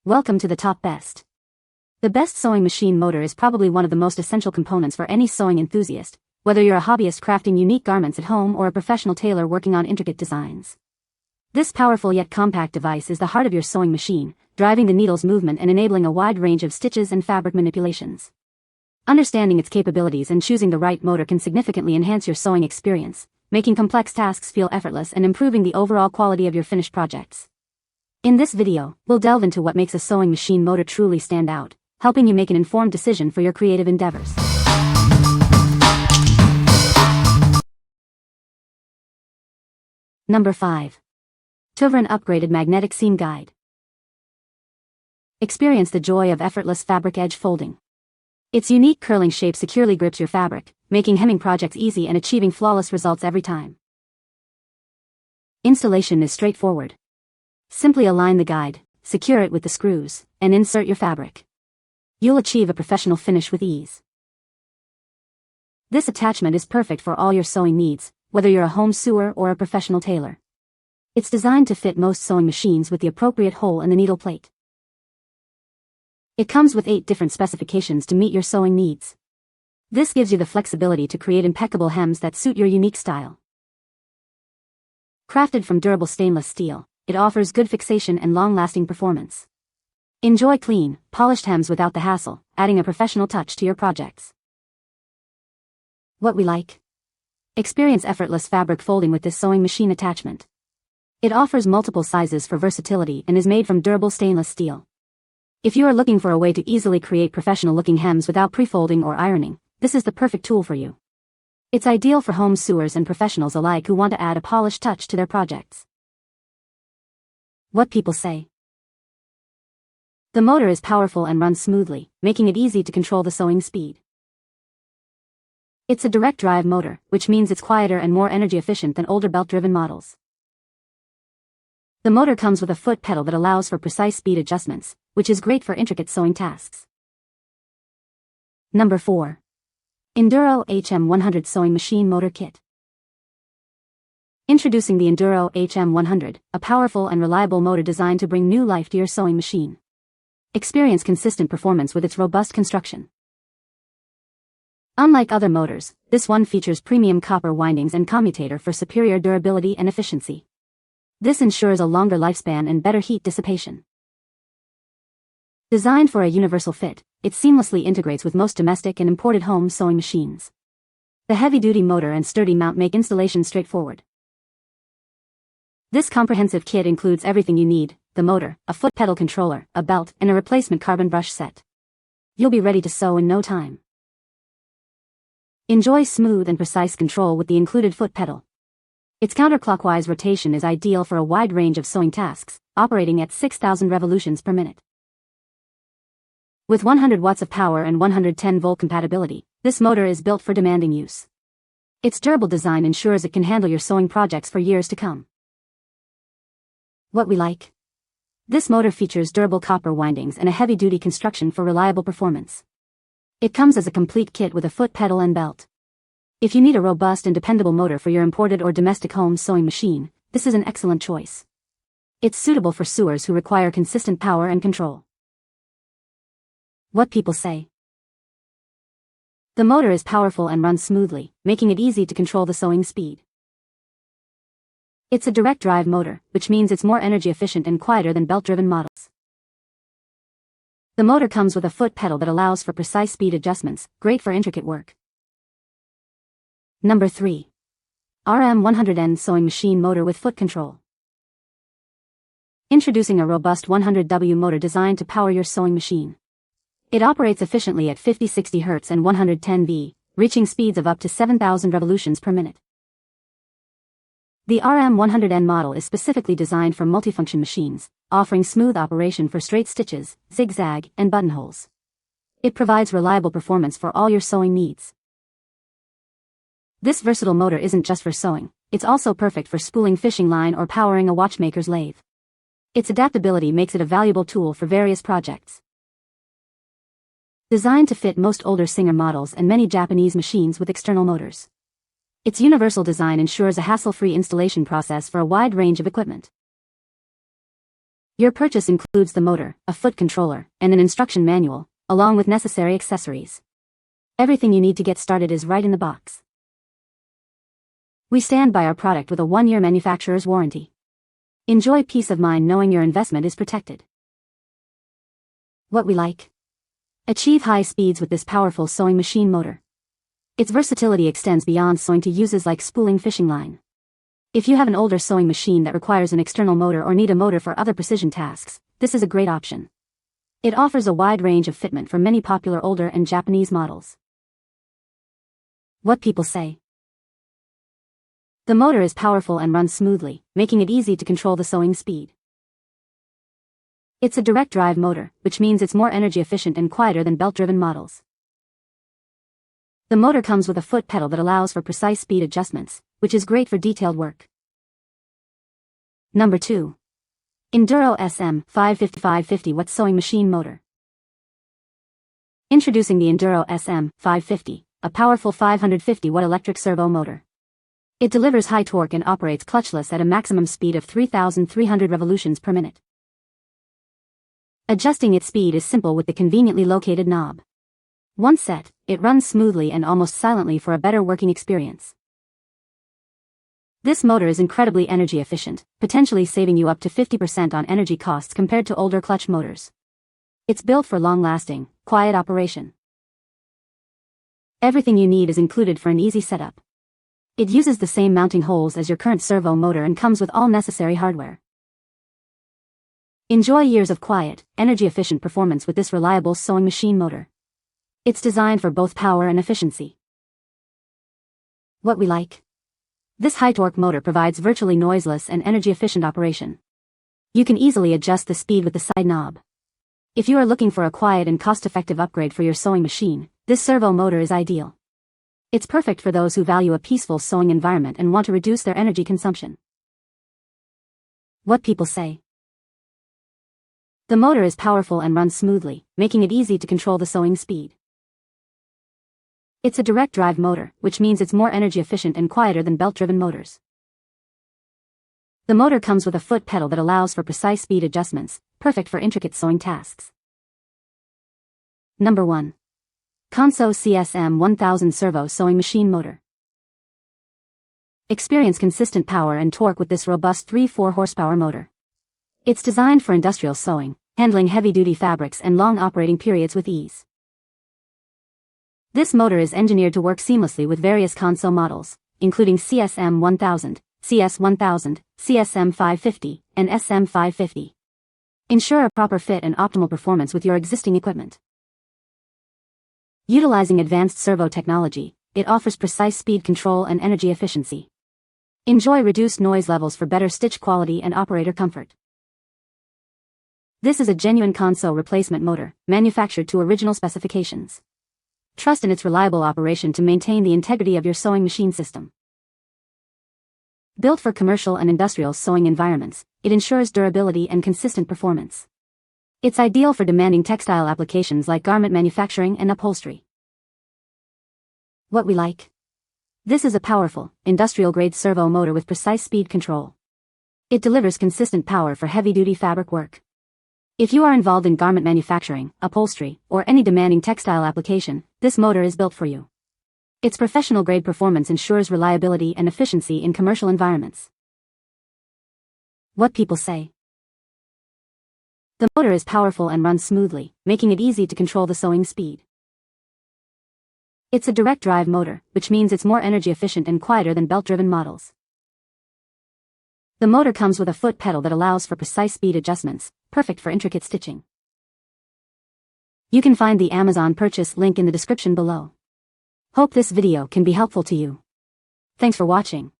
Welcome to the top best. The best sewing machine motor is probably one of the most essential components for any sewing enthusiast, whether you're a hobbyist crafting unique garments at home or a professional tailor working on intricate designs. This powerful yet compact device is the heart of your sewing machine, driving the needle's movement and enabling a wide range of stitches and fabric manipulations. Understanding its capabilities and choosing the right motor can significantly enhance your sewing experience, making complex tasks feel effortless and improving the overall quality of your finished projects. In this video, we'll delve into what makes a sewing machine motor truly stand out, helping you make an informed decision for your creative endeavors. Number 5. TOOVREN Upgraded Magnetic Seam Guide. Experience the joy of effortless fabric edge folding. Its unique curling shape securely grips your fabric, making hemming projects easy and achieving flawless results every time. Installation is straightforward. Simply align the guide, secure it with the screws, and insert your fabric. You'll achieve a professional finish with ease. This attachment is perfect for all your sewing needs, whether you're a home sewer or a professional tailor. It's designed to fit most sewing machines with the appropriate hole in the needle plate. It comes with 8 different specifications to meet your sewing needs. This gives you the flexibility to create impeccable hems that suit your unique style. Crafted from durable stainless steel, it offers good fixation and long-lasting performance. Enjoy clean, polished hems without the hassle, adding a professional touch to your projects. What we like? Experience effortless fabric folding with this sewing machine attachment. It offers multiple sizes for versatility and is made from durable stainless steel. If you are looking for a way to easily create professional-looking hems without pre-folding or ironing, this is the perfect tool for you. It's ideal for home sewers and professionals alike who want to add a polished touch to their projects. What people say. The motor is powerful and runs smoothly, making it easy to control the sewing speed. It's a direct drive motor, which means it's quieter and more energy efficient than older belt-driven models. The motor comes with a foot pedal that allows for precise speed adjustments, which is great for intricate sewing tasks. Number 4. Enduro HM100 Sewing Machine Motor Kit. Introducing the Enduro HM100, a powerful and reliable motor designed to bring new life to your sewing machine. Experience consistent performance with its robust construction. Unlike other motors, this one features premium copper windings and commutator for superior durability and efficiency. This ensures a longer lifespan and better heat dissipation. Designed for a universal fit, it seamlessly integrates with most domestic and imported home sewing machines. The heavy-duty motor and sturdy mount make installation straightforward. This comprehensive kit includes everything you need: the motor, a foot pedal controller, a belt, and a replacement carbon brush set. You'll be ready to sew in no time. Enjoy smooth and precise control with the included foot pedal. Its counterclockwise rotation is ideal for a wide range of sewing tasks, operating at 6,000 revolutions per minute. With 100 watts of power and 110-volt compatibility, this motor is built for demanding use. Its durable design ensures it can handle your sewing projects for years to come. What we like? This motor features durable copper windings and a heavy-duty construction for reliable performance. It comes as a complete kit with a foot pedal and belt. If you need a robust and dependable motor for your imported or domestic home sewing machine, this is an excellent choice. It's suitable for sewers who require consistent power and control. What people say. The motor is powerful and runs smoothly, making it easy to control the sewing speed. It's a direct drive motor, which means it's more energy efficient and quieter than belt-driven models. The motor comes with a foot pedal that allows for precise speed adjustments, great for intricate work. Number 3. RM100N Sewing Machine Motor with Foot Control. Introducing a robust 100W motor designed to power your sewing machine. It operates efficiently at 50-60 Hz and 110 V, reaching speeds of up to 7,000 revolutions per minute. The RM100N model is specifically designed for multifunction machines, offering smooth operation for straight stitches, zigzag, and buttonholes. It provides reliable performance for all your sewing needs. This versatile motor isn't just for sewing, it's also perfect for spooling fishing line or powering a watchmaker's lathe. Its adaptability makes it a valuable tool for various projects. Designed to fit most older Singer models and many Japanese machines with external motors. Its universal design ensures a hassle-free installation process for a wide range of equipment. Your purchase includes the motor, a foot controller, and an instruction manual, along with necessary accessories. Everything you need to get started is right in the box. We stand by our product with a 1-year manufacturer's warranty. Enjoy peace of mind knowing your investment is protected. What we like. Achieve high speeds with this powerful sewing machine motor. Its versatility extends beyond sewing to uses like spooling fishing line. If you have an older sewing machine that requires an external motor or need a motor for other precision tasks, this is a great option. It offers a wide range of fitment for many popular older and Japanese models. What people say. The motor is powerful and runs smoothly, making it easy to control the sewing speed. It's a direct drive motor, which means it's more energy efficient and quieter than belt-driven models. The motor comes with a foot pedal that allows for precise speed adjustments, which is great for detailed work. Number 2. Enduro SM 550 watt sewing machine motor. Introducing the Enduro SM 550, a powerful 550 watt electric servo motor. It delivers high torque and operates clutchless at a maximum speed of 3,300 revolutions per minute. Adjusting its speed is simple with the conveniently located knob. Once set, it runs smoothly and almost silently for a better working experience. This motor is incredibly energy efficient, potentially saving you up to 50% on energy costs compared to older clutch motors. It's built for long-lasting, quiet operation. Everything you need is included for an easy setup. It uses the same mounting holes as your current servo motor and comes with all necessary hardware. Enjoy years of quiet, energy-efficient performance with this reliable sewing machine motor. It's designed for both power and efficiency. What we like. This high-torque motor provides virtually noiseless and energy-efficient operation. You can easily adjust the speed with the side knob. If you are looking for a quiet and cost-effective upgrade for your sewing machine, this servo motor is ideal. It's perfect for those who value a peaceful sewing environment and want to reduce their energy consumption. What people say. The motor is powerful and runs smoothly, making it easy to control the sewing speed. It's a direct drive motor, which means it's more energy efficient and quieter than belt-driven motors. The motor comes with a foot pedal that allows for precise speed adjustments, perfect for intricate sewing tasks. Number 1. Consew CSM 1000 Servo Sewing Machine Motor. Experience consistent power and torque with this robust 3-4 horsepower motor. It's designed for industrial sewing, handling heavy-duty fabrics and long operating periods with ease. This motor is engineered to work seamlessly with various Consew models, including CSM 1000, CS 1000, CSM 550, and SM 550. Ensure a proper fit and optimal performance with your existing equipment. Utilizing advanced servo technology, it offers precise speed control and energy efficiency. Enjoy reduced noise levels for better stitch quality and operator comfort. This is a genuine Consew replacement motor, manufactured to original specifications. Trust in its reliable operation to maintain the integrity of your sewing machine system. Built for commercial and industrial sewing environments, it ensures durability and consistent performance. It's ideal for demanding textile applications like garment manufacturing and upholstery. What we like. This is a powerful, industrial-grade servo motor with precise speed control. It delivers consistent power for heavy-duty fabric work. If you are involved in garment manufacturing, upholstery, or any demanding textile application, this motor is built for you. Its professional-grade performance ensures reliability and efficiency in commercial environments. What people say. The motor is powerful and runs smoothly, making it easy to control the sewing speed. It's a direct drive motor, which means it's more energy efficient and quieter than belt-driven models. The motor comes with a foot pedal that allows for precise speed adjustments, perfect for intricate stitching. You can find the Amazon purchase link in the description below. Hope this video can be helpful to you. Thanks for watching.